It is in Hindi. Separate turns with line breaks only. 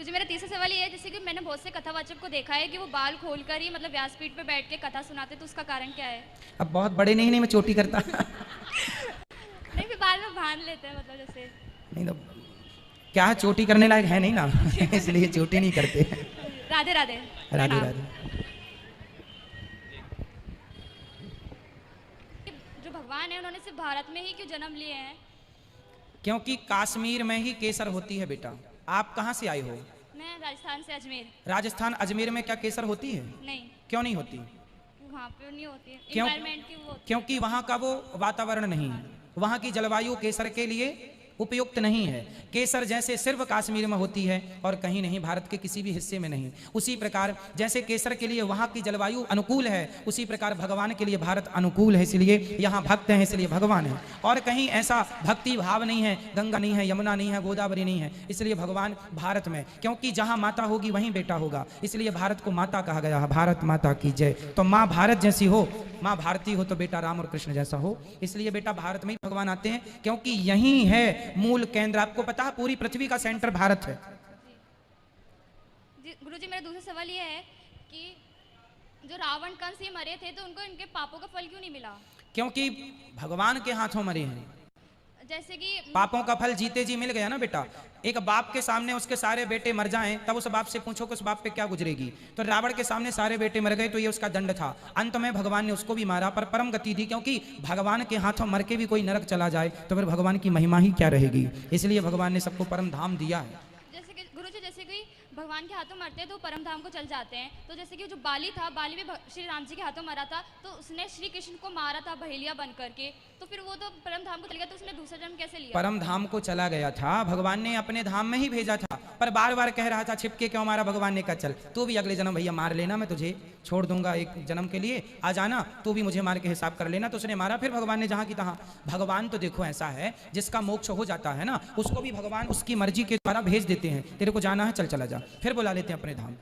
गुरुजी मेरा तीसरा सवाल ये है, जैसे कि मैंने बहुत से कथावाचक को देखा है कि वो बाल खोलकर ही मतलब व्यासपीठ पे बैठ के कथा सुनाते, तो उसका कारण क्या है?
अब बहुत बड़े नहीं मैं चोटी करता।
नहीं, फिर बाल में बांध लेते हैं मतलब जैसे।
नहीं तो क्या चोटी करने लायक है नहीं ना। इसलिए चोटी नहीं करते।
राधे राधे।
राधे राधे।
जो भगवान है उन्होंने सिर्फ भारत में ही क्यों जन्म लिए हैं?
क्योंकि कश्मीर में ही केसर होती है बेटा। आप कहाँ से आए हो?
मैं राजस्थान से अजमेर।
राजस्थान अजमेर में क्या केसर होती है?
नहीं,
क्यों नहीं होती?
वहाँ पे नहीं होती है।
क्यों?
एनवायरनमेंट की वो।
क्योंकि वहाँ का वो वातावरण नहीं है, वहाँ की जलवायु केसर के लिए उपयुक्त नहीं है। केसर जैसे सिर्फ कश्मीर में होती है और कहीं नहीं, भारत के किसी भी हिस्से में नहीं। उसी प्रकार जैसे केसर के लिए वहाँ की जलवायु अनुकूल है, उसी प्रकार भगवान के लिए भारत अनुकूल है, इसलिए यहाँ भक्त हैं, इसलिए भगवान है। और कहीं ऐसा भक्ति भाव नहीं है, गंगा नहीं है, यमुना नहीं है, गोदावरी नहीं है, इसलिए भगवान भारत में। क्योंकि जहाँ माता होगी वहीं बेटा होगा, इसलिए भारत को माता कहा गया है। भारत माता की जय। तो माँ भारत जैसी हो, माँ भारती हो, तो बेटा राम और कृष्ण जैसा हो। इसलिए बेटा भारत में ही भगवान आते हैं, क्योंकि यही है मूल केंद्र। आपको पता है पूरी पृथ्वी का सेंटर भारत है।
गुरुजी मेरा दूसरा सवाल ये है कि जो रावण कंस ये मरे थे, तो उनको इनके पापों का फल क्यों नहीं मिला?
क्योंकि भगवान के हाथों मरे हैं।
जैसे कि
पापों का फल जीते जी मिल गया ना बेटा। एक बाप के सामने उसके सारे बेटे मर जाएं, तब उस बाप से पूछो कि उस बाप पे क्या गुजरेगी। तो रावण के सामने सारे बेटे मर गए, तो ये उसका दंड था। अंत में भगवान ने उसको भी मारा, पर परम गति थी, क्योंकि भगवान के हाथों मर के भी कोई नरक चला जाए तो फिर भगवान की महिमा ही क्या रहेगी। इसलिए भगवान ने सबको परम धाम दिया है।
जैसे कि गुरुजी, जैसे कि भगवान के हाथों मरते हैं तो परम धाम को चल जाते हैं, तो जैसे कि जो बाली था, बाली भी श्री राम जी के हाथों मरा था, तो उसने श्री कृष्ण को मारा था बहेलिया बन करके, तो फिर वो तो परम धाम को चल गया, तो उसने दूसरा जन्म कैसे लिया?
परम धाम को चला गया था, भगवान ने अपने धाम में ही भेजा था, पर बार बार कह रहा था छिपके क्यों मारा। भगवान ने कहा चल तू भी अगले जन्म भैया मार लेना, मैं तुझे छोड़ दूंगा एक जन्म के लिए, आ जाना तू भी मुझे मार के हिसाब कर लेना। तो उसने मारा, फिर भगवान ने जहां की तहां। भगवान तो देखो ऐसा है, जिसका मोक्ष हो जाता है ना, उसको भी भगवान उसकी मर्जी के द्वारा भेज देते हैं। तेरे को जाना है, चल चला जा, फिर बुला लेते हैं अपने धाम।